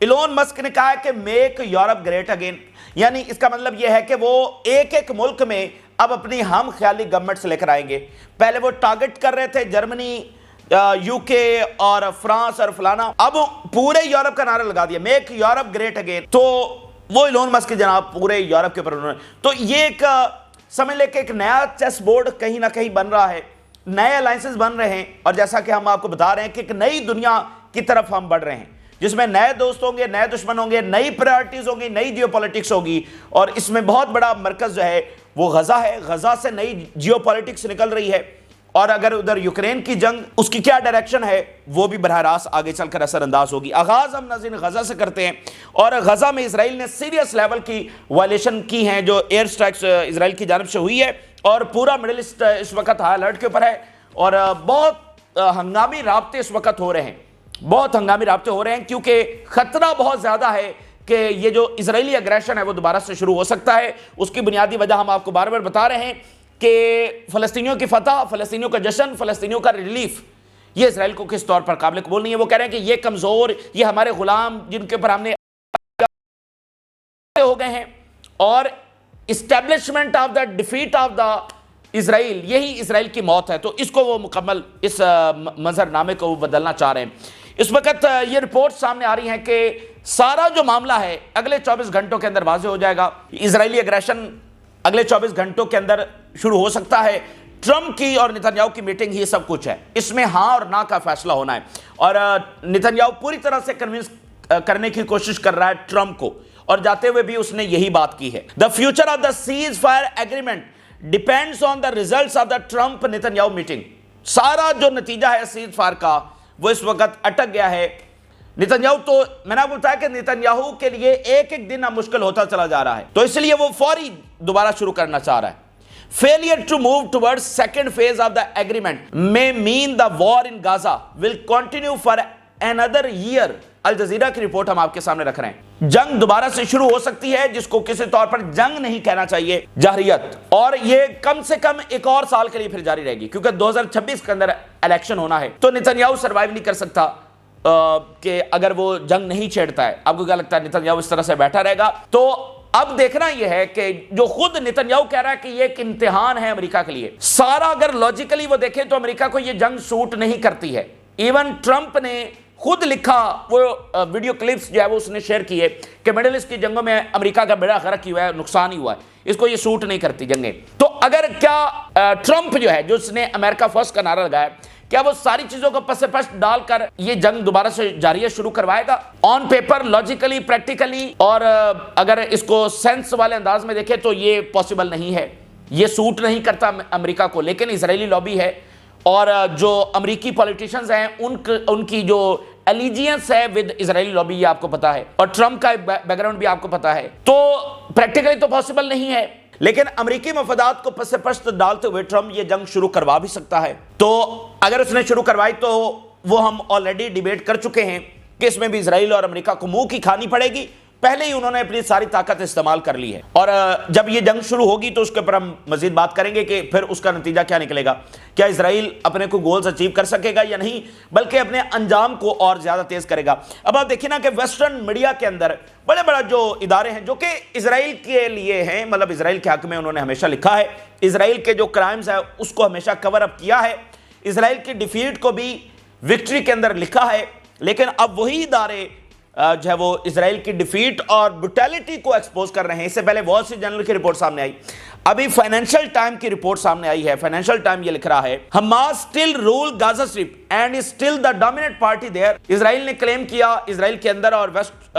Elon Musk نے کہا ہے کہ میک یورپ گریٹ اگین، یعنی اس کا مطلب یہ ہے کہ وہ ایک ایک ملک میں اب اپنی ہم خیالی گورنمنٹ سے لے کر آئیں گے۔ پہلے وہ ٹارگٹ کر رہے تھے جرمنی، یو کے اور فرانس اور فلانا، اب پورے یورپ کا نعرہ لگا دیا میک یورپ گریٹ اگین۔ تو وہ ایلون مسک جناب پورے یورپ کے اوپر انہوں نے، تو یہ ایک سمجھ لے کہ ایک نیا چیس بورڈ کہیں نہ کہیں بن رہا ہے، نئے الائنسز بن رہے ہیں، اور جیسا کہ ہم آپ کو بتا رہے ہیں کہ ایک نئی دنیا کی طرف ہم بڑھ رہے ہیں جس میں نئے دوست ہوں گے، نئے دشمن ہوں گے، نئی پرائرٹیز ہوں گی، نئی جیو پولیٹکس ہوگی، اور اس میں بہت بڑا مرکز جو ہے وہ غزہ ہے۔ غزہ سے نئی جیو پولیٹکس نکل رہی ہے، اور اگر ادھر یوکرین کی جنگ اس کی کیا ڈائریکشن ہے وہ بھی براہ راست آگے چل کر اثر انداز ہوگی۔ آغاز ہم ناظرین غزہ سے کرتے ہیں، اور غزہ میں اسرائیل نے سیریس لیول کی وائلیشن کی ہیں جو ایئر سٹرائکس اسرائیل کی جانب سے ہوئی ہے، اور پورا مڈل ایسٹ اس وقت ہائی الرٹ کے اوپر ہے، اور بہت ہنگامی رابطے اس وقت ہو رہے ہیں، بہت ہنگامی رابطے ہو رہے ہیں، کیونکہ خطرہ بہت زیادہ ہے کہ یہ جو اسرائیلی اگریشن ہے وہ دوبارہ سے شروع ہو سکتا ہے۔ اس کی بنیادی وجہ ہم آپ کو بار بار بتا رہے ہیں کہ فلسطینیوں کی فتح، فلسطینیوں کا جشن، فلسطینیوں کا ریلیف، یہ اسرائیل کو کس طور پر قابل قبول نہیں ہے۔ وہ کہہ رہے ہیں کہ یہ کمزور، یہ ہمارے غلام جن کے اوپر ہم نے ہو گئے ہیں، اور establishment of the defeat of the Israel, یہی اسرائیل کی موت ہے۔ تو اس کو وہ مکمل اس منظر نامے کو وہ بدلنا چاہ رہے ہیں۔ اس وقت یہ رپورٹ سامنے آ رہی ہیں کہ سارا جو معاملہ ہے اگلے 24 گھنٹوں کے اندر واضح ہو جائے گا۔ اسرائیلی اگریشن اگلے 24 گھنٹوں کے اندر شروع ہو سکتا ہے۔ ٹرمپ کی اور نتنیاہو کی میٹنگ ہی سب کچھ ہے، اس میں ہاں اور نہ کا فیصلہ ہونا ہے، اور نتنیاہو پوری طرح سے کنونس کرنے کی کوشش کر رہا ہے ٹرمپ کو، اور جاتے ہوئے بھی اس نے یہی بات کی ہے۔ The future of the ceasefire agreement depends on the results of the Trump-Netanyahu meeting۔ سارا جو نتیجہ ہے سیز فائر کا وہ اس وقت اٹک گیا ہے۔ نتنیاہو تو میں نے آپ کو بتایا کہ نتنیاہو کے لیے ایک ایک دن اب مشکل ہوتا چلا جا رہا ہے، تو اس لیے وہ فوری دوبارہ شروع کرنا چاہ رہا ہے۔ Failure to move towards second phase of the agreement may mean the war in Gaza will continue for another year۔ Al Jazeera کی رپورٹ ہم آپ کے سامنے رکھ رہے ہیں۔ جنگ دوبارہ سے شروع ہو سکتی ہے، جس کو کسی طور پر جنگ نہیں کہنا چاہیے، جہریت، اور یہ کم سے کم ایک اور سال کے لیے پھر جاری رہے گی، کیونکہ 2026 کے اندر الیکشن ہونا ہے۔ تو نتنیاہو سروائیو نہیں کر سکتا کہ اگر وہ جنگ نہیں چھیڑتا ہے۔ آپ کو کیا لگتا ہے نتنیاہو اس طرح سے بیٹھا رہے گا؟ تو اب دیکھنا یہ ہے کہ جو خود نتنیاہو کہہ رہا ہے کہ یہ ایک امتحان ہے امریکہ کے لیے، سارا اگر لاجیکلی وہ دیکھیں تو امریکہ کو یہ جنگ سوٹ نہیں کرتی ہے۔ ایون ٹرمپ نے خود لکھا، وہ ویڈیو کلپس جو ہے وہ اس نے شیئر کیے کہ مڈل ایسٹ کی جنگوں میں امریکہ کا بیڑا غرق ہی ہوا ہے، نقصان ہی ہوا ہے، اس کو یہ سوٹ نہیں کرتی جنگیں۔ تو اگر کیا ٹرمپ جو ہے جو اس نے امریکہ فرسٹ کا نعرہ لگایا، کیا وہ ساری چیزوں کو پس پش ڈال کر یہ جنگ دوبارہ سے جاریہ شروع کروائے گا؟ آن پیپر، لاجیکلی، پریکٹیکلی، اور اگر اس کو سینس والے انداز میں دیکھیں تو یہ پاسبل نہیں ہے، یہ سوٹ نہیں کرتا امریکہ کو۔ لیکن اسرائیلی لابی ہے، اور جو امریکی پولیٹیشنز ہیں ان کی جو الیجینس ہے ود اسرائیلی لابی، یہ آپ کو پتا ہے، اور ٹرمپ کا بیک گراؤنڈ بھی آپ کو پتا ہے۔ تو پریکٹیکلی تو پاسبل نہیں ہے، لیکن امریکی مفادات کو پس پشت ڈالتے ہوئے ٹرمپ یہ جنگ شروع کروا بھی سکتا ہے۔ تو اگر اس نے شروع کروائی تو وہ ہم آلریڈی ڈیبیٹ کر چکے ہیں کہ اس میں بھی اسرائیل اور امریکہ کو منہ کی کھانی پڑے گی۔ پہلے ہی انہوں نے اپنی ساری طاقت استعمال کر لی ہے، اور جب یہ جنگ شروع ہوگی تو اس کے اوپر ہم مزید بات کریں گے کہ پھر اس کا نتیجہ کیا نکلے گا، کیا اسرائیل اپنے کو گولز اچیو کر سکے گا یا نہیں، بلکہ اپنے انجام کو اور زیادہ تیز کرے گا۔ اب آپ دیکھیں نا کہ ویسٹرن میڈیا کے اندر بڑے بڑا جو ادارے ہیں جو کہ اسرائیل کے لیے ہیں، مطلب اسرائیل کے حق میں انہوں نے ہمیشہ لکھا ہے، اسرائیل کے جو کرائمز ہیں اس کو ہمیشہ کور اپ کیا ہے، اسرائیل کی ڈیفیٹ کو بھی وکٹری کے اندر لکھا ہے، لیکن اب وہی ادارے جو ہے وہ اسرائیل کی ڈیفیٹ اور بروٹیلٹی کو ایکسپوز کر رہے ہیں۔ اس سے پہلے وال اسٹریٹ جرنل کی رپورٹ سامنے آئی، ابھی فائنینشل ٹائم کی رپورٹ سامنے آئی ہے۔ فائنینشل ٹائم یہ لکھ رہا ہے Hamas still rule Gaza strip and is still the dominant party there. Israel نے کلیم کیا اسرائیل کے اندر اور ویسٹ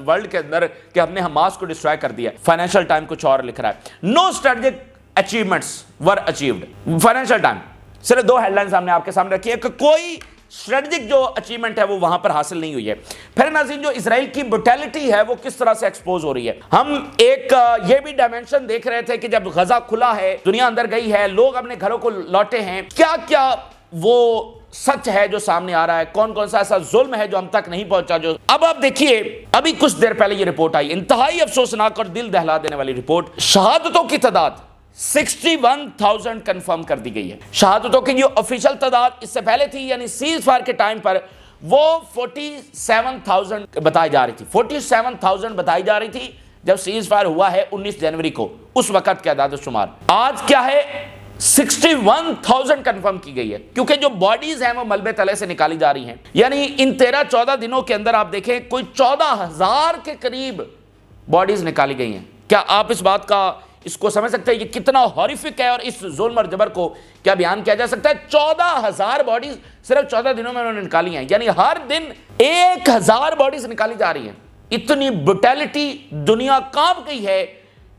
ورلڈ کے اندر کہ ہم نے حماس کو ڈسٹرائے کر دیا۔ فائنینشل ٹائم کچھ اور لکھ رہا ہے، نو اسٹریٹجک اچیومنٹس ور اچیوڈ۔ فائنینشل ٹائم صرف دو ہیڈ لائنز ہم نے آپ کے سامنے رکھی ہے کہ کوئی اسٹریٹجک جو اچیومنٹ ہے وہ وہاں پر حاصل نہیں ہوئی ہے۔ پھر ناظرین جو اسرائیل کی بروٹیلٹی ہے وہ کس طرح سے ایکسپوز ہو رہی ہے، ہم ایک یہ بھی ڈائمنشن دیکھ رہے تھے کہ جب غزہ کھلا ہے، دنیا اندر گئی ہے، لوگ اپنے گھروں کو لوٹے ہیں، کیا کیا وہ سچ ہے جو سامنے آ رہا ہے، کون کون سا ایسا ظلم ہے جو ہم تک نہیں پہنچا۔ جو اب آپ دیکھیے، ابھی کچھ دیر پہلے یہ رپورٹ آئی، انتہائی افسوسناک اور دل دہلا دینے والی رپورٹ، شہادتوں کی تعداد 61,000 کنفرم کر دی گئی ہے۔ شہادتوں کی جو آفیشل تعداد اس سے پہلے تھی، یعنی سیز فائر کے ٹائم پر وہ 47,000 بتائی جا رہی تھی، 47,000 بتائی جا رہی تھی جب سیز فائر ہوا ہے 19 جنوری کو، اس وقت کے اعداد و شمار۔ آج کیا ہے 61,000 کنفرم کی گئی ہے، کیونکہ جو باڈیز ہیں وہ ملبے تلے سے نکالی جا رہی ہیں۔ یعنی ان 13-14 دنوں کے اندر آپ دیکھیں کوئی 14,000 کے قریب باڈیز نکالی گئی ہیں۔ کیا آپ اس بات کا اس کو سمجھ سکتے ہیں یہ کتنا ہاریفک ہے، اور اس ظلم اور جبر کو کیا بیان کیا جا سکتا ہے؟ 14,000 باڈیز صرف 14 دنوں میں انہوں نے نکالی ہیں، یعنی ہر دن 1,000 باڈیز نکالی جا رہی ہیں۔ اتنی بروٹیلٹی دنیا کانپ گئی ہے،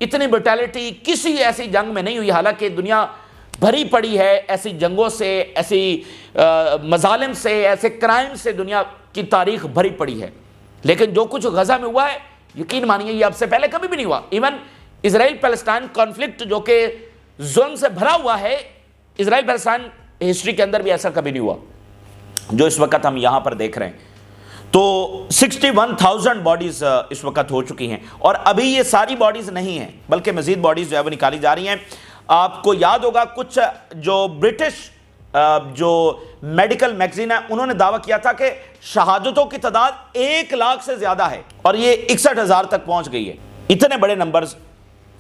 اتنی بروٹیلٹی کسی ایسی جنگ میں نہیں ہوئی، حالانکہ دنیا بھری پڑی ہے ایسی جنگوں سے، ایسی مظالم سے، ایسے کرائم سے دنیا کی تاریخ بھری پڑی ہے، لیکن جو کچھ غزہ میں ہوا ہے یقین مانیے یہ اب سے پہلے کبھی بھی نہیں ہوا۔ ایون اسرائیل پیلسٹائن کانفلکٹ جو کہ ظلم سے بھرا ہوا ہے، اسرائیل پیلسٹائن ہسٹری کے اندر بھی ایسا کبھی نہیں ہوا جو اس وقت ہم یہاں پر دیکھ رہے ہیں۔ تو 61,000 باڈیز اس وقت ہو چکی ہیں، اور ابھی یہ ساری باڈیز نہیں ہیں بلکہ مزید باڈیز جو ہے وہ نکالی جا رہی ہیں۔ آپ کو یاد ہوگا کچھ جو برٹش جو میڈیکل میگزین ہے انہوں نے دعویٰ کیا تھا کہ شہادتوں کی تعداد 1 لاکھ سے زیادہ ہے، اور یہ 61,000 تک پہنچ گئی ہے۔ اتنے بڑے نمبرز،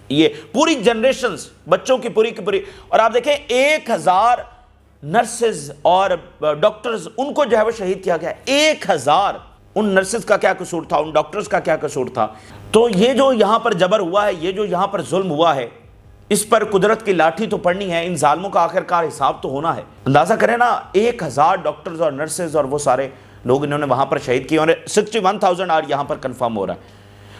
یہ پوری جنریشنز بچوں کی پوری کی پوری، اور آپ دیکھیں 1,000 نرسز اور ڈاکٹرز ان کو جو ہے وہ شہید کیا گیا ہے۔ 1,000 ان نرسز کا کیا قصور تھا، ان ڈاکٹرز کا کیا قصور تھا؟ تو یہ جو یہاں پر جبر ہوا ہے، یہ جو یہاں پر ظلم ہوا ہے، اس پر قدرت کی لاٹھی تو پڑنی ہے، ان ظالموں کا آخر کار حساب تو ہونا ہے۔ اندازہ کریں نا 1,000 ڈاکٹرز اور نرسز اور وہ سارے لوگ انہوں نے وہاں پر شہید کیے، اور 61,000 آج یہاں پر کنفرم ہو رہا ہے۔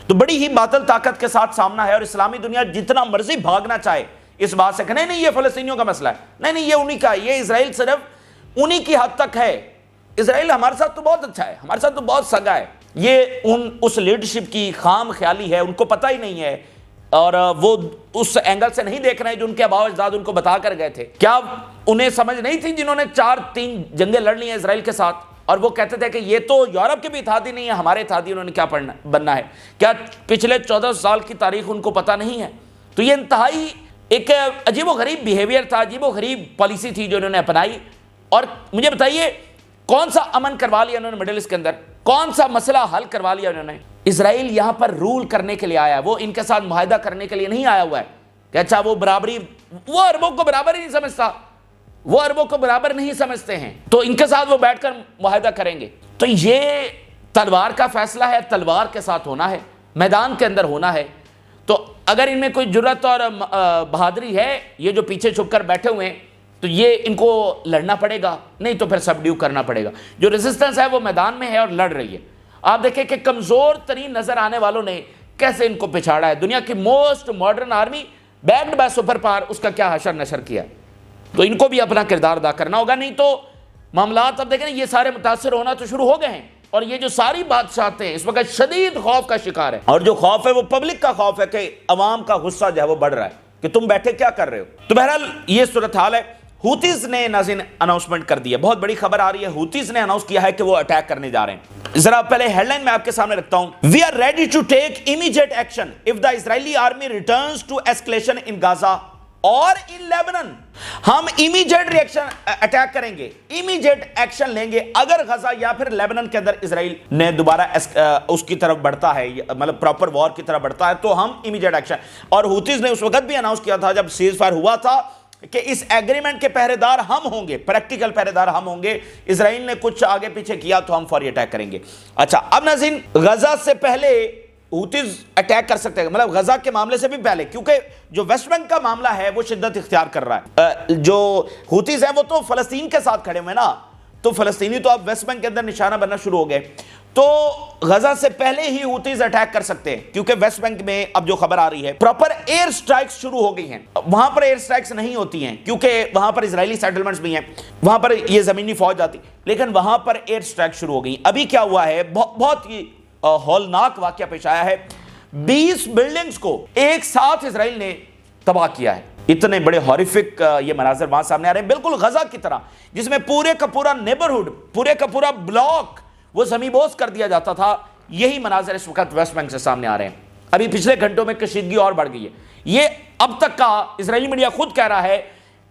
تو بڑی ہی باطل طاقت کے ساتھ سامنا ہے، اور اسلامی دنیا جتنا مرضی بھاگنا چاہے اس بات سے کہ نہیں یہ فلسطینیوں کا مسئلہ ہے، نہیں یہ انہی کا ہے، یہ اسرائیل صرف انہی کی حد تک ہے، اسرائیل ہمارے ساتھ تو بہت اچھا ہے، ہمارے ساتھ تو بہت سگا ہے۔ یہ اس لیڈرشپ کی خام خیالی ہے، ان کو پتہ ہی نہیں ہے، اور وہ اس اینگل سے نہیں دیکھ رہے ہیں جو ان کے آباء و اجداد ان کو بتا کر گئے تھے۔ کیا انہیں سمجھ نہیں تھی جنہوں نے 4-3 جنگیں لڑ لی ہیں اسرائیل کے ساتھ، اور وہ کہتے تھے کہ یہ تو یورپ کے بھی اتحادی نہیں ہے، ہمارے اتحادی انہوں نے کیا بننا ہے؟ کیا پچھلے 14 سال کی تاریخ ان کو پتہ نہیں ہے؟ تو یہ انتہائی ایک عجیب و غریب بیہیویئر تھا، عجیب و غریب پالیسی تھی جو انہوں نے اپنائی۔ اور مجھے بتائیے کون سا امن کروا لیا انہوں نے مڈل ایسٹ کے اندر، کون سا مسئلہ حل کروا لیا انہوں نے؟ اسرائیل یہاں پر رول کرنے کے لیے آیا ہے، وہ ان کے ساتھ معاہدہ کرنے کے لیے نہیں آیا ہوا ہے کہ اچھا وہ برابری، وہ عربوں کو برابر ہی نہیں سمجھتا، وہ عربوں کو برابر نہیں سمجھتے ہیں، تو ان کے ساتھ وہ بیٹھ کر معاہدہ کریں گے۔ تو یہ تلوار کا فیصلہ ہے، تلوار کے ساتھ ہونا ہے، میدان کے اندر ہونا ہے۔ تو اگر ان میں کوئی جرأت اور بہادری ہے، یہ جو پیچھے چھپ کر بیٹھے ہوئے ہیں، تو یہ ان کو لڑنا پڑے گا، نہیں تو پھر سبڈیو کرنا پڑے گا۔ جو ریزسٹنس ہے وہ میدان میں ہے اور لڑ رہی ہے۔ آپ دیکھیں کہ کمزور ترین نظر آنے والوں نے کیسے ان کو پچھاڑا ہے، دنیا کی most modern army backed by superpower, اس کا کیا حشر نشر کیا ہے۔ تو ان کو بھی اپنا کردار ادا کرنا ہوگا، نہیں تو معاملات اب دیکھیں یہ سارے متاثر ہونا تو شروع ہو گئے ہیں، اور یہ جو ساری بادشاہتیں ہیں اس وقت شدید خوف کا شکار ہے، اور جو خوف ہے وہ پبلک کا خوف ہے کہ عوام کا غصہ جو ہے وہ بڑھ رہا ہے کہ تم بیٹھے کیا کر رہے ہو۔ تو بہرحال یہ صورتحال ہے۔ ہوتیز نے ناظرین اناؤنسمنٹ کر دی ہے، بہت بڑی خبر آ رہی ہے، ہوتیز نے اناؤنس کیا ہے کہ وہ اٹیک کرنے جا رہے ہیں۔ ذرا پہلے ہیڈ لائن میں آپ کے سامنے رکھتا ہوں۔ We are ready to take immediate action if the Israeli army returns to escalation in Gaza or in Lebanon۔ ہم immediate reaction اٹیک کریں گے، immediate ایکشن لیں گے اگر غزہ یا پھر لیبنن کے اندر اسرائیل نے دوبارہ اس کی طرف بڑھتا ہے، مطلب پراپر وار کی طرف بڑھتا ہے، تو ہم immediate ایکشن۔ اور ہوتیز نے اس وقت بھی اناؤنس کیا تھا جب سیز فائر ہوا تھا کہ اس ایگریمنٹ کے پہرے دار ہم ہوں گے، پریکٹیکل پہرے دار ہم ہوں گے، اسرائیل نے کچھ آگے پیچھے کیا تو ہم فوری اٹیک کریں گے۔ اچھا اب ناظرین غزہ سے پہلے ہوتیز اٹیک کر سکتے ہیں، مطلب غزہ کے معاملے سے بھی پہلے، کیونکہ جو ویسٹ بینک کا معاملہ ہے وہ شدت اختیار کر رہا ہے۔ جو ہوتیز ہیں وہ تو فلسطین کے ساتھ کھڑے ہوئے نا، تو فلسطینی تو اب ویسٹ بینک کے اندر نشانہ بننا شروع ہو گئے، تو غزہ سے پہلے ہی ہوتیز اٹیک کر سکتے ہیں، کیونکہ ویسٹ بینک میں اب جو خبر آ رہی ہے پراپر ایئر سٹرائکس شروع ہو گئی ہیں۔ وہاں پر ایئر سٹرائکس نہیں ہوتی ہیں کیونکہ وہاں پر اسرائیلی سیٹلمنٹس بھی ہیں، وہاں پر یہ زمینی فوج آتی، لیکن وہاں پر ایئر سٹرائک شروع ہو گئی۔ ابھی کیا ہوا ہے، بہت ہی ہولناک واقعہ پیش آیا ہے، 20 بلڈنگز کو ایک ساتھ اسرائیل نے تباہ کیا ہے۔ اتنے بڑے ہاریفک یہ مناظر وہاں سامنے آ رہے ہیں، بالکل غزہ کی طرح، جس میں پورے کا پورا نیبرہڈ، پورے کا پورا بلاک وہ زمین بوس کر دیا جاتا تھا۔ یہی مناظر اس وقت ویسٹ بینک سے سامنے آ رہے ہیں۔ ابھی پچھلے گھنٹوں میں کشیدگی اور بڑھ گئی ہے۔ یہ اب تک کا اسرائیلی میڈیا خود کہہ رہا ہے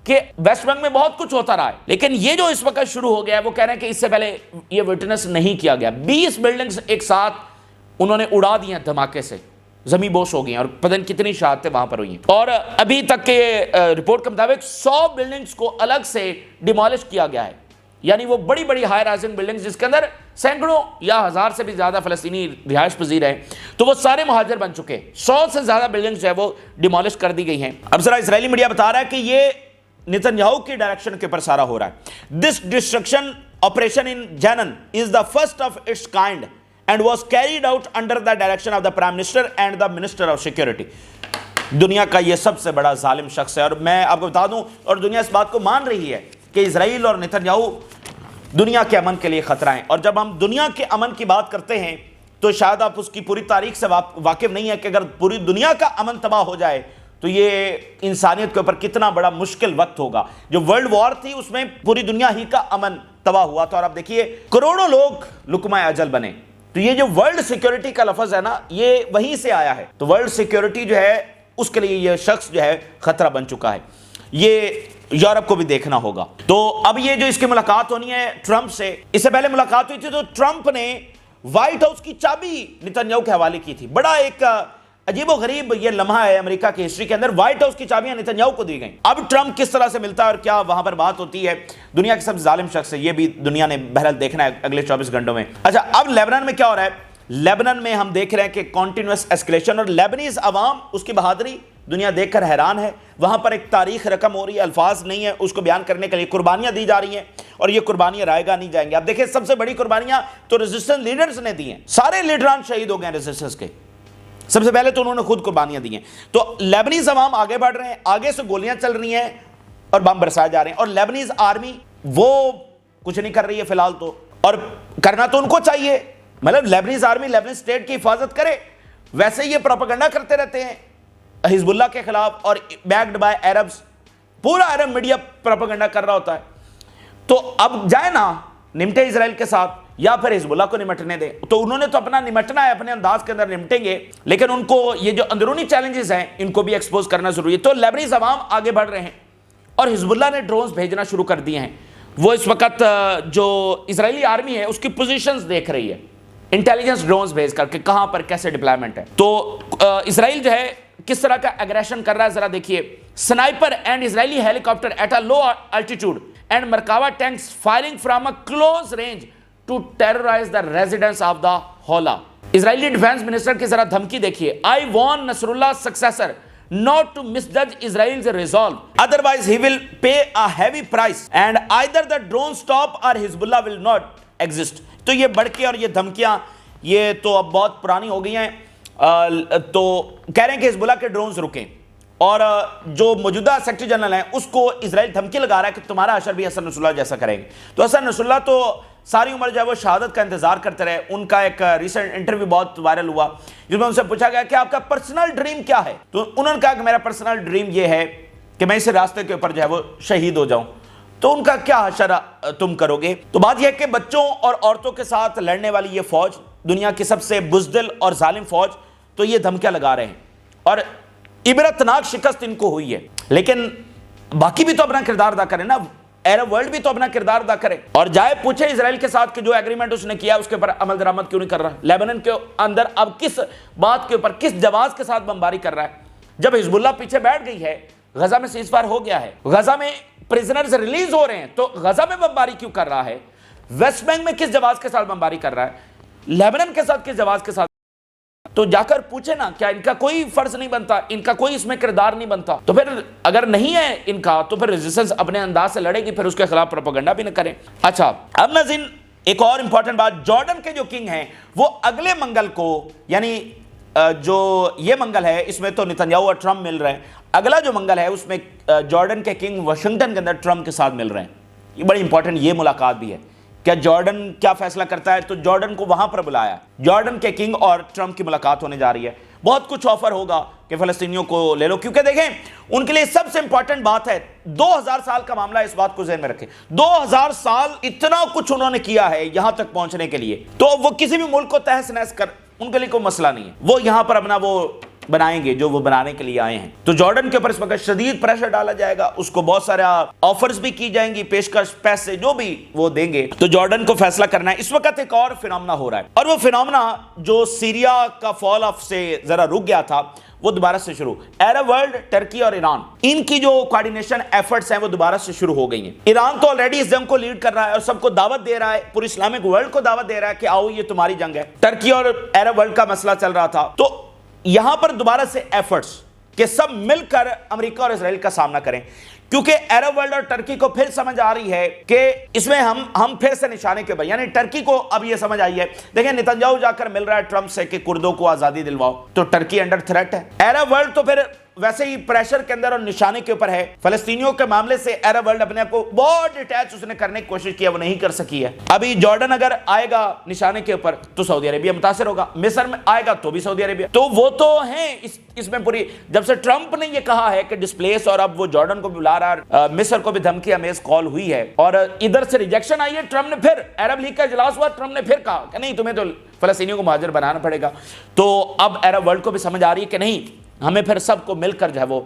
کہ ویسٹ بینک میں بہت کچھ ہوتا رہا ہے، لیکن یہ جو اس وقت شروع ہو گیا ہے وہ کہہ رہے ہیں کہ اس سے پہلے یہ وٹنس نہیں کیا گیا۔ 20 بلڈنگز ایک ساتھ انہوں نے اڑا دی ہیں دھماکے سے، زمین بوش ہو گئی ہیں، اور پتہ نہیں کتنی شہادتیں وہاں پر ہوئی ہیں۔ اور ابھی تک کے رپورٹ کے مطابق 100 بلڈنگز کو الگ سے ڈیمالش کیا گیا ہے، یعنی وہ بڑی بڑی ہائی رائزنگ بلڈنگز جس کے اندر سینکڑوں یا ہزار سے بھی زیادہ فلسطینی رہائش پذیر ہیں، تو وہ سارے مہاجر بن چکے ہیں۔ 100 سے زیادہ بلڈنگز جو ہے وہ ڈیمالش کر دی گئی ہیں۔ اب ذرا اسرائیلی میڈیا بتا رہا ہے کہ یہ نتنیاہو کی ڈائریکشن کے اوپر سارا ہو رہا ہے۔ دس destruction operation in Jenin is the first of its kind and was carried out under the direction of the Prime Minister and the Minister of Security۔ دنیا کا یہ سب سے بڑا ظالم شخص ہے، اور میں آپ کو بتا دوں، اور دنیا اس بات کو مان رہی ہے کہ اسرائیل اور نتنیاہو دنیا کے امن کے لیے خطرہ ہیں۔ اور جب ہم دنیا کے امن کی بات کرتے ہیں تو شاید آپ اس کی پوری تاریخ سے واقف نہیں ہے کہ اگر پوری دنیا کا امن تباہ ہو جائے تو یہ انسانیت کے اوپر کتنا بڑا مشکل وقت ہوگا۔ جو ورلڈ وار تھی اس میں پوری دنیا ہی کا امن تباہ ہوا تھا، اور اب دیکھیے کروڑوں لوگ لقمہ اجل بنے۔ تو یہ جو ورلڈ سیکیورٹی کا لفظ ہے نا، یہ وہیں سے آیا ہے۔ تو ورلڈ سیکیورٹی جو ہے اس کے لیے یہ شخص جو ہے خطرہ بن چکا ہے، یہ یورپ کو بھی دیکھنا ہوگا۔ تو اب یہ جو اس کی ملاقات ہونی ہے ٹرمپ سے، اس سے پہلے ملاقات ہوئی تھی تو ٹرمپ نے وائٹ ہاؤس کی چابی نتنیاہو کے حوالے کی تھی۔ بڑا ایک عجیب و غریب یہ لمحہ ہے امریکہ کی ہسٹری کے اندر، وائٹ ہاؤس کی چابیاں نتنیاہو کو دی گئیں۔ اب ٹرمپ کس طرح سے ملتا ہے اور کیا وہاں پر بات ہوتی ہے، دنیا کے سب سے ظالم شخص ہے، یہ بھی دنیا نے بہرحال دیکھنا ہے اگلے 24 گھنٹوں میں۔ اچھا، اب لیبنان میں کیا ہو رہا ہے؟ لیبنان میں ہم دیکھ رہے ہیں کہ کنٹینیوس ایسکیلیشن، اور لیبنیز عوام اس کی بہادری دنیا دیکھ کر حیران ہے۔ وہاں پر ایک تاریخ رقم ہو رہی ہے، الفاظ نہیں ہے اس کو بیان کرنے کے لیے، قربانیاں دی جا رہی ہیں، اور یہ قربانیاں رائے گاہ نہیں جائیں گے۔ اب دیکھیں سب سے بڑی قربانیاں تو ریزسٹنس لیڈرز نے دی ہیں، سارے لیڈران شہید ہو گئے ہیں ریزسٹنس کے۔ سب سے پہلے تو انہوں نے خود قربانیاں دی ہیں۔ تو لیبنیز عوام آگے بڑھ رہے ہیں، آگے سے گولیاں چل رہی ہیں اور بم برسائے جا رہے ہیں، اور لیبنیز آرمی وہ کچھ نہیں کر رہی ہے فی الحال تو، اور کرنا تو ان کو چاہیے، مطلب لیبنیز آرمی لیبنیز اسٹیٹ کی حفاظت کرے۔ ویسے یہ پروپیگنڈا کرتے رہتے ہیں حزب اللہ کے خلاف، اور بیکڈ بائی عربز، پورا عرب میڈیا پروپیگنڈا کر رہا ہوتا ہے۔ تو اب جائے نا نمٹے اسرائیل کے ساتھ، یا پھر حزب اللہ کو نمٹنے دیں۔ تو انہوں نے تو اپنا نمٹنا ہے، اپنے انداز کے اندر نمٹیں گے، لیکن ان کو یہ جو اندرونی چیلنجز ہیں ان کو بھی ایکسپوز کرنا ضروری ہے۔ تو لیبنیز عوام آگے بڑھ رہے ہیں، اور حزب اللہ نے ڈرونز بھیجنا شروع کر دیے ہیں۔ وہ اس وقت جو اسرائیلی آرمی ہے اس کی پوزیشنز دیکھ رہی ہے، انٹیلیجنس ڈرونز بھیج کر کے کہاں پر کیسے ڈپلائمنٹ ہے۔ تو اسرائیل جو ہے کس طرح کا ایگریشن کر رہا ہے ذرا دیکھیے۔ Sniper and Israeli helicopter at a low altitude and Merkava tanks firing from a close range to terrorise the residents of the Houla. Israeli defence minister کی ذرا دھمکی دیکھیے۔ I warn Nasrallah successor not to misjudge Israel's resolve, otherwise he will pay a heavy price and either the drone stop or Hezbollah will not exist۔ تو یہ بڑکے اور یہ دھمکیاں یہ تو اب بہت پرانی ہو گئی ہیں۔ تو کہہ رہے ہیں کہ حزب اللہ کے ڈرونز رکیں، اور جو موجودہ سیکرٹری جنرل ہیں اس کو اسرائیل دھمکی لگا رہا ہے کہ تمہارا اشر بھی حسن نصر اللہ جیسا کریں گے۔ تو حسن نصر اللہ تو ساری عمر جو ہے وہ شہادت کا انتظار کرتے رہے۔ ان کا ایک ریسنٹ انٹرویو بہت وائرل ہوا جس میں ان سے پوچھا گیا کہ آپ کا پرسنل ڈریم کیا ہے، تو انہوں نے کہا کہ میرا پرسنل ڈریم یہ ہے کہ میں اس راستے کے اوپر جو ہے وہ شہید ہو جاؤں۔ تو ان کا کیا حشر تم کرو گے؟ تو بات یہ ہے کہ بچوں اور عورتوں کے ساتھ لڑنے والی یہ فوج، دنیا کی سب سے بزدل اور ظالم فوج، تو یہ دھمکیاں لگا رہے ہیں، اور عبرتناک شکست ان کو ہوئی ہے۔ لیکن باقی بھی تو اپنا کردار ادا کریں نا، عرب ورلڈ بھی تو اپنا کردار ادا کرے، اور جائے پوچھے اسرائیل کے ساتھ کہ جو ایگریمنٹ اس نے کیا اس کے اوپر عمل درآمد کیوں نہیں کر رہا۔ لیبنان کے اندر اب کس بات کے اوپر، کس جواز کے ساتھ بمباری کر رہا ہے؟ جب حزب اللہ پیچھے بیٹھ گئی ہے، غزہ میں سیز فائر ہو گیا ہے، غزہ میں پریزنرز ریلیز ہو رہے ہیں، تو غزہ میں بمباری کیوں کر رہا ہے؟ ویسٹ بینک میں کس جواز کے ساتھ بمباری کر رہا ہے؟ لیبنان کے ساتھ کس جواز کے ساتھ؟ تو جا کر پوچھے نا، کیا ان کا کوئی فرض نہیں بنتا، ان کا کوئی اس میں کردار نہیں بنتا؟ تو پھر اگر نہیں ہے ان کا تو پھر ریزسٹنس اپنے انداز سے لڑے گی، پھر اس کے خلاف پروپیگنڈا بھی نہ کریں۔ اچھا، اب ناظرین ایک اور امپورٹنٹ بات، جارڈن کے جو کنگ ہیں وہ اگلے منگل کو، یعنی جو یہ منگل ہے اس میں تو نتنیاہو اور ٹرمپ مل رہے ہیں، اگلا جو منگل ہے اس میں جارڈن کے کنگ واشنگٹن کے اندر ٹرمپ کے ساتھ مل رہے ہیں۔ یہ بڑی امپورٹنٹ یہ ملاقات بھی ہے، کیا جارڈن کیا فیصلہ کرتا ہے؟ تو جارڈن کو وہاں پر بلایا، جارڈن کے کنگ اور ٹرمپ کی ملاقات ہونے جا رہی ہے۔ بہت کچھ آفر ہوگا کہ فلسطینیوں کو لے لو، کیونکہ دیکھیں ان کے لیے سب سے امپورٹنٹ بات ہے 2000 سال کا معاملہ، اس بات کو ذہن میں رکھیں۔ 2000 سال اتنا کچھ انہوں نے کیا ہے یہاں تک پہنچنے کے لیے، تو وہ کسی بھی ملک کو تہس نہس کر ان کے لیے کوئی مسئلہ نہیں ہے، وہ یہاں پر اپنا وہ بنائیں گے جو وہ بنانے کے لیے آئے ہیں. تو جارڈن کے اوپر اس وقت شدید پریشر ڈالا جائے گا, اس کو بہت سارا آفرز بھی کی جائیں گی, پیشکش پیسے جو بھی وہ دیں گے. تو جارڈن کو فیصلہ کرنا ہے. اس وقت ایک اور فینومنا ہو رہا ہے, اور وہ فینومنا جو سیریا کا فال آف سے ذرا رک گیا تھا وہ دوبارہ سے شروع. عرب ورلڈ, ٹرکی اور ایران, ان کی جو کوارڈینیشن ایفرٹس ہیں وہ دوبارہ سے شروع ہو گئی ہیں. ایران تو آلریڈی اس جنگ کو لیڈ کر رہا ہے اور سب کو دعوت دے رہا ہے, پوری اسلامک ورلڈ کو دعوت دے رہا ہے کہ آؤ یہ تمہاری جنگ ہے. ٹرکی اور عرب ورلڈ کا مسئلہ چل رہا تھا. تو یہاں پر دوبارہ سے ایفرٹس کہ سب مل کر امریکہ اور اسرائیل کا سامنا کریں, کیونکہ عرب ورلڈ اور ٹرکی کو پھر سمجھ آ رہی ہے کہ اس میں ہم پھر سے نشانے کے اوپر, یعنی ٹرکی کو اب یہ سمجھ آئی ہے. دیکھیں نیتنیاہو جا کر مل رہا ہے ٹرمپ سے کہ کردوں کو آزادی دلواؤ, تو ٹرکی انڈر تھریٹ ہے. عرب ورلڈ تو پھر ویسے ہی پریشر کے اندر اور نشانے کے اوپر ہے. فلسطینیوں کے معاملے سے عرب ورلڈ اپنے آپ کو بہت ڈیٹیچ اس نے کرنے کی کوشش کی, وہ نہیں کر سکی ہے. ابھی جارڈن اگر آئے گا نشانے کے اوپر تو سعودی عربیہ متاثر ہوگا, مصر میں آئے گا تو بھی سعودی عربیہ. تو وہ تو ہیں اس میں پوری, جب سے ٹرمپ نے یہ کہا ہے کہ ڈسپلیس, اور اب وہ جارڈن کو بھی بلا رہا ہے, مصر کو بھی دھمکی امیز کال ہوئی ہے, اور ادھر سے ریجیکشن آئی ہے. ٹرمپ نے پھر عرب لیگ کا اجلاس ہوا, ٹرمپ نے پھر کہا کہ نہیں تمہیں تو فلسطینیوں کو مہاجر بنانا پڑے گا. تو اب عرب ورلڈ کو بھی سمجھ آ رہی ہے کہ نہیں, ہمیں پھر سب کو مل کر جو ہے وہ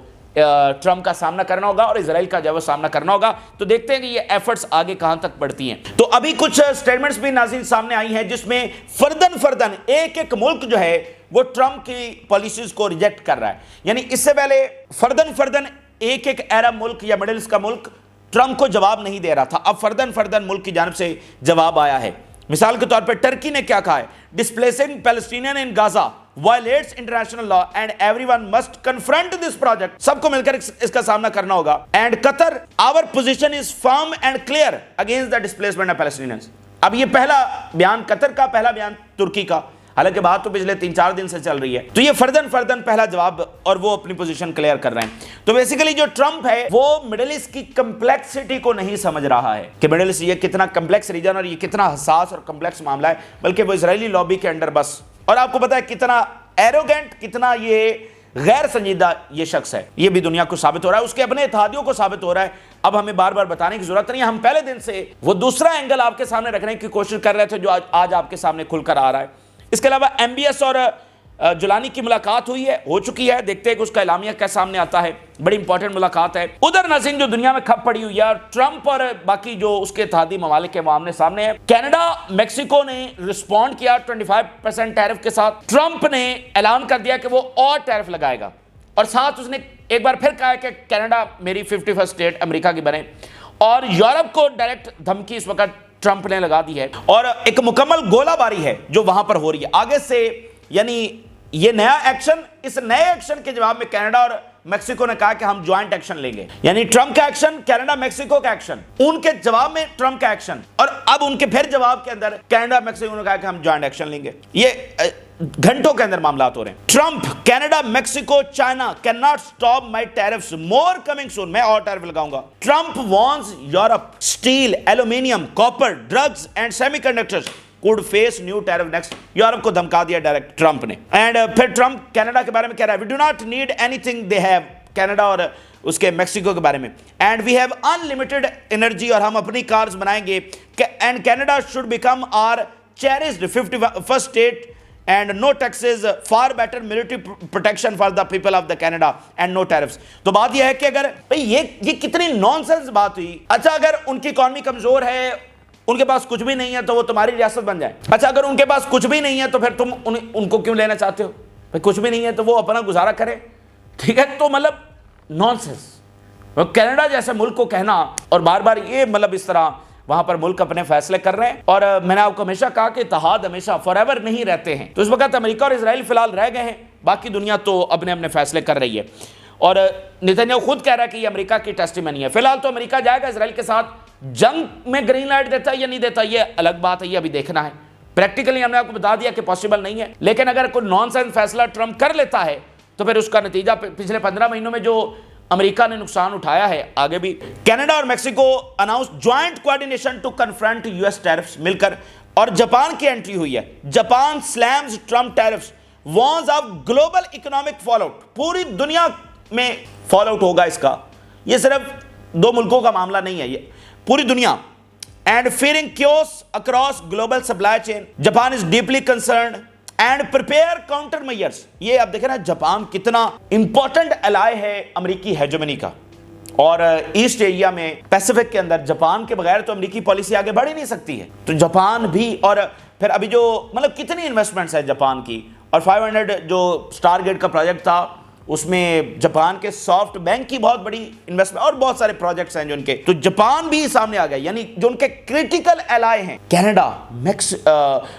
ٹرمپ کا سامنا کرنا ہوگا اور اسرائیل کا جو ہے وہ سامنا کرنا ہوگا. تو دیکھتے ہیں کہ یہ ایفرٹس آگے کہاں تک بڑھتی ہیں. تو ابھی کچھ سٹیٹمنٹس بھی ناظرین سامنے آئی ہیں جس میں فردن ایک ملک جو ہے وہ ٹرمپ کی پالیسیز کو ریجیکٹ کر رہا ہے. یعنی اس سے پہلے فردن ایک عرب ملک یا مڈل ایسٹ کا ملک ٹرمپ کو جواب نہیں دے رہا تھا, اب فردن ملک کی جانب سے جواب آیا ہے. مثال کے طور پر ٹرکی نے کیا کہا ہے, displacing Palestinian in Gaza violates international law and everyone must confront this project. سب کو مل کر اس کا سامنا کرنا ہوگا. And Qatar, our position is firm and clear against the displacement of Palestinians. اب یہ پہلا بیان قطر کا, پہلا بیان ترکی کا, حالانکہ بات تو پچھلے 3-4 دن سے چل رہی ہے. تو یہ فردن پہلا جواب, اور وہ اپنی پوزیشن کلیئر کر رہے ہیں. تو بیسیکلی جو ٹرمپ ہے وہ مڈل ایسٹ کی کمپلیکسٹی کو نہیں سمجھ رہا ہے کہ مڈل ایسٹ یہ کتنا کمپلیکس ریجن اور یہ کتنا حساس اور کمپلیکس معاملہ ہے, بلکہ وہ اسرائیلی لابی کے انڈر بس. اور آپ کو پتا ہے کتنا ایروگنٹ, کتنا یہ غیر سنجیدہ یہ شخص ہے, یہ بھی دنیا کو ثابت ہو رہا ہے, اس کے اپنے اتحادیوں کو ثابت ہو رہا ہے. اب ہمیں بار بار بتانے کی ضرورت نہیں ہے, ہم پہلے دن سے وہ دوسرا اینگل آپ کے سامنے رکھنے کی کوشش کر رہے تھے جو آج آپ کے سامنے کھل کر آ رہا ہے. اس کے علاوہ ایم بی ایس اور جولانی کی ملاقات ہوئی ہے, ہو چکی ہے, دیکھتے ہیں کہ اس کا اعلامیہ کیا سامنے آتا ہے. بڑی امپورٹنٹ ملاقات ہے. ادھر ناظرین جو دنیا میں کھپ پڑی ہوئی ہے, ٹرمپ اور باقی جو اس کے اتحادی ممالک کے آمنے سامنے ہے. کینیڈا میکسیکو نے رسپونڈ کیا 25% ٹیرف کے ساتھ. ٹرمپ نے اعلان کر دیا کہ وہ اور ٹیرف لگائے گا, اور ساتھ اس نے ایک بار پھر کہا کہ کینیڈا میری 51st اسٹیٹ امریکہ کی بنے. اور یورپ کو ڈائریکٹ دھمکی اس وقت ٹرمپ نے لگا دی ہے, اور ایک مکمل گولہ باری ہے جو وہاں پر ہو رہی ہے آگے سے. یعنی یہ نیا ایکشن, اس نئے ایکشن کے جواب میں کینیڈا اور میکسیکو نے کہا کہ ہم جوائنٹ ایکشن لیں گے. یعنی ٹرمپ کا ایکشن, کینیڈا میکسیکو کا ایکشن, ان کے جواب میں ٹرمپ کا ایکشن, اور اب ان کے پھر جواب کے اندر کینیڈا میکسیکو نے کہا کہ ہم جوائنٹ ایکشن لیں گے. یہ گھنٹوں کے اندر معاملات ہو رہے ہیں. Trump, Canada, Mexico, China can not stop my tariffs more coming soon, میں اور ٹیرف لگاؤں گا. Trump warns Europe, steel, aluminium, copper, drugs and semiconductors could face new tariff next. Europe کو دھمکا دیا ڈائریکٹ ٹرمپ نے. And پھر Trump Canada کے بارے میں کہہ رہا ہے, we do not need anything they have, Canada اور اس کے میکسیکو کے بارے میں. and we have unlimited energy, اور ہم اپنی کارز بنائیں گے. and Canada should become our cherished 51st state and no taxes, far better military protection for the people of the Canada and no tariffs. تو بات یہ ہے کہ اگر یہ کتنی نانسنس بات ہوئی. اچھا اگر ان کی اکانومی کمزور ہے, ان کے پاس کچھ بھی نہیں ہے, تو وہ تمہاری ریاست بن جائے. اچھا اگر ان کے پاس کچھ بھی نہیں ہے تو پھر تم ان کو کیوں لینا چاہتے ہو؟ بھائی کچھ بھی نہیں ہے تو وہ اپنا گزارا کرے, ٹھیک ہے. تو مطلب نانسنس. کینیڈا جیسے ملک کو کہنا, اور بار بار یہ مطلب اس طرح وہاں پر ملک اپنے فیصلے کر رہے ہیں. اور میں نے آپ کو ہمیشہ کہا کہ اتحاد ہمیشہ فار ایور نہیں رہتے ہیں. تو اس وقت امریکہ اور اسرائیل فی الحال رہ گئے ہیں, باقی دنیا تو اپنے فیصلے کر رہی ہے. اور نیتنیاہو خود کہہ رہا ہے کہ یہ امریکہ کی ٹیسٹیمنی ہے. فی الحال تو امریکہ جائے گا اسرائیل کے ساتھ, جنگ میں گرین لائٹ دیتا ہے یا نہیں دیتا یہ الگ بات ہے, یہ ابھی دیکھنا ہے. پریکٹیکلی ہم نے آپ کو بتا دیا کہ پاسبل نہیں ہے, لیکن اگر کوئی نان سینس فیصلہ ٹرمپ کر لیتا ہے تو پھر اس کا نتیجہ پچھلے 15 مہینوں میں جو امریکہ نے نقصان اٹھایا ہے آگے بھی. کینیڈا اور Mexico announce joint coordination to confront U S tariffs مل کر. اور جاپان کی انٹری ہوئی ہے. Japan slams Trump tariffs, warns of global economic fallout. پوری دنیا میں فال آؤٹ ہوگا اس کا, یہ صرف 2 ملکوں کا معاملہ نہیں ہے, یہ پوری دنیا. And fearing chaos across global supply chain, Japan is deeply concerned and prepare counter measures. یہ اب دیکھیں نا جاپان کتنا امپورٹنٹ الائے ہے امریکی ہیجمنی کا, اور ایسٹ ایریا میں پیسیفک کے اندر جاپان کے بغیر تو امریکی پالیسی آگے بڑھ ہی نہیں سکتی ہے. تو جاپان بھی, اور پھر ابھی جو مطلب کتنی انویسٹمنٹس ہے جاپان کی, اور 500 جو اسٹار گیٹ کا پروجیکٹ تھا اس میں جاپان کے سافٹ بینک کی بہت بڑی انویسٹمنٹ, اور بہت سارے پروجیکٹس ہیں جو ان کے, تو جاپان بھی سامنے آ گیا. یعنی جو ان کے کریٹیکل الائے ہیں کینیڈا,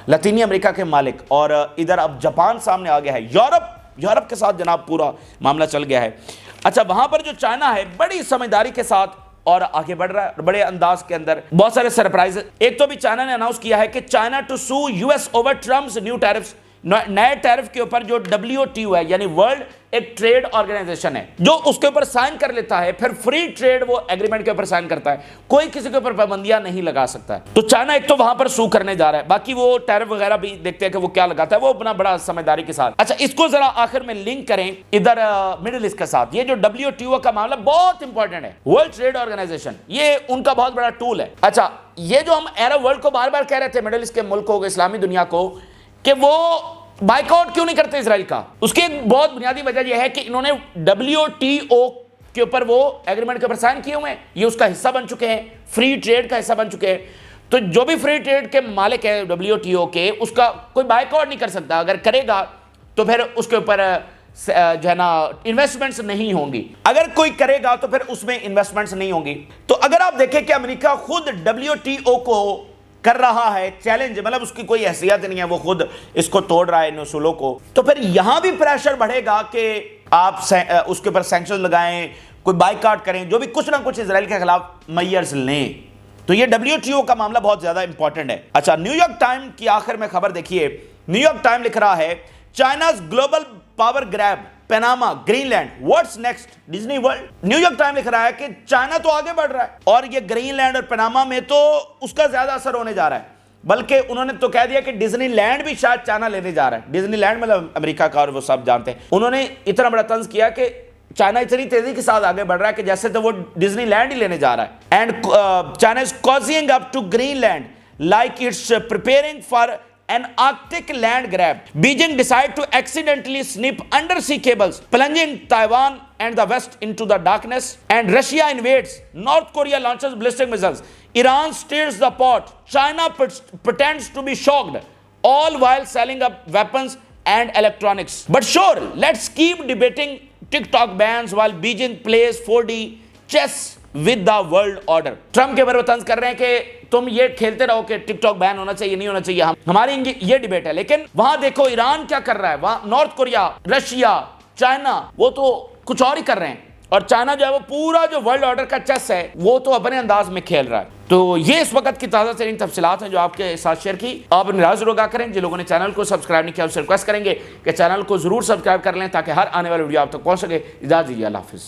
لاطینی امریکہ کے مالک, اور ادھر اب جاپان سامنے آ گیا ہے. یورپ کے ساتھ جناب پورا معاملہ چل گیا ہے. اچھا, وہاں پر جو چائنا ہے بڑی سمجھداری کے ساتھ اور آگے بڑھ رہا ہے بڑے انداز کے اندر. بہت سارے سرپرائز. ایک تو بھی چائنا نے اناؤنس کیا ہے کہ China to sue U S over Trump's new tariffs, نئے ٹیرف کے اوپر جو WTO ہے یعنی ورلڈ ایک ٹریڈ آرگنائزیشن ہے, جو اس کے اوپر سائن کر لیتا ہے, پھر فری ٹریڈ وہ ایگریمنٹ کے اوپر سائن کرتا ہے, کوئی کسی کے اوپر پابندیاں نہیں لگا سکتا ہے. تو چائنا ایک تو وہاں پر سو کرنے جا رہا ہے, باقی وہ ٹیرف وغیرہ بھی دیکھتے ہیں کہ وہ کیا لگاتا ہے, وہ اپنا بڑا سمجھداری کے ساتھ. اچھا, اس کو ذرا آخر میں لنک کریں ادھر مڈل ایسٹ کے ساتھ. یہ جو WTO کا معاملہ بہت امپورٹنٹ ہے, ورلڈ ٹریڈ آرگنائزیشن, یہ ان کا بہت بڑا ٹول ہے. اچھا, یہ جو ہم عرب ورلڈ کو بار بار کہہ رہے تھے, مڈل ایسٹ کے ملکوں کو, اسلامی دنیا کو, کہ وہ بائیک آؤٹ کیوں نہیں کرتے اسرائیل کا, اس کی ایک بہت بنیادی وجہ یہ ہے کہ انہوں نے WTO کے اوپر وہ ایگریمنٹ کے اوپر سائن کیے ہوئے ہیں, یہ اس کا حصہ بن چکے ہیں, فری ٹریڈ کا حصہ بن چکے ہیں. تو جو بھی فری ٹریڈ کے مالک ہے WTO کے, اس کا کوئی بائیک آؤٹ نہیں کر سکتا. اگر کرے گا تو پھر اس کے اوپر جو ہے نا انویسٹمنٹس نہیں ہوں گی, اگر کوئی کرے گا تو پھر اس میں انویسٹمنٹس نہیں ہوں گی. تو اگر آپ دیکھیں کہ امریکہ خود WTO کو کر رہا ہے چیلنج, مطلب اس کی کوئی حیثیت نہیں ہے, وہ خود اس کو توڑ رہا ہے ان اصولوں کو, تو پھر یہاں بھی پریشر بڑھے گا کہ آپ اس کے اوپر سینکشن لگائیں, کوئی بائیک آؤٹ کریں, جو بھی کچھ نہ کچھ اسرائیل کے خلاف میئرز لیں. تو یہ WTO کا معاملہ بہت زیادہ امپورٹنٹ ہے. اچھا, نیو یارک ٹائم کی آخر میں خبر دیکھیے. نیو یارک ٹائم لکھ رہا ہے China's global power grab, Panama, Greenland, what's next, Disney World. New York Time لکھ رہا ہے کہ چائنا تو آگے بڑھ رہا ہے, اور یہ گرین لینڈ اور پیناما میں تو اس کا زیادہ اثر ہونے جا رہا ہے, بلکہ انہوں نے تو کہہ دیا کہ ڈزنی لینڈ بھی شاید چائنا لینے جا رہا ہے. ڈزنی لینڈ مطلب امریکہ کا, اور وہ سب جانتے ہیں. انہوں نے اتنا بڑا طنز کیا کہ چائنا اتنی تیزی کے ساتھ آگے بڑھ رہا ہے کہ جیسے تو وہ ڈزنی لینڈ ہی لینے جا رہا ہے. And China is cozying up to Greenland like it's preparing for an Arctic land grab. Beijing decided to accidentally snip undersea cables, plunging Taiwan and the West into the darkness. And Russia invades. North Korea launches ballistic missiles. Iran stirs the pot. China pretends to be shocked, all while selling up weapons and electronics. But sure, let's keep debating TikTok bans while Beijing plays 4D chess with the world order. Trump کے بارے طنز کر رہے ہیں کہ تم یہ کھیلتے رہو کہ ٹک ٹاک بین ہونا چاہیے نہیں ہونا چاہیے, ہماری یہ ڈیبیٹ ہے. لیکن وہاں دیکھو ایران کیا کر رہا ہے, وہاں نارتھ کوریا, رشیا, چائنا, وہ تو کچھ اور ہی کر رہے ہیں, اور چائنا جو ہے وہ پورا جو ورلڈ آرڈر کا چیس ہے وہ تو اپنے انداز میں کھیل رہا ہے. تو یہ اس وقت کی تازہ ترین تفصیلات ہیں جو آپ کے ساتھ شیئر کی. آپ اپنی رائے ضرور آگاہ کریں. جن لوگوں نے چینل کو سبسکرائب نہیں کیا, اس سے ریکویسٹ کریں گے کہ چینل کو ضرور سبسکرائب کر لیں تاکہ ہر آنے والی ویڈیو آپ تک پہنچ سکے. اجازت دیجیے, اللہ حافظ.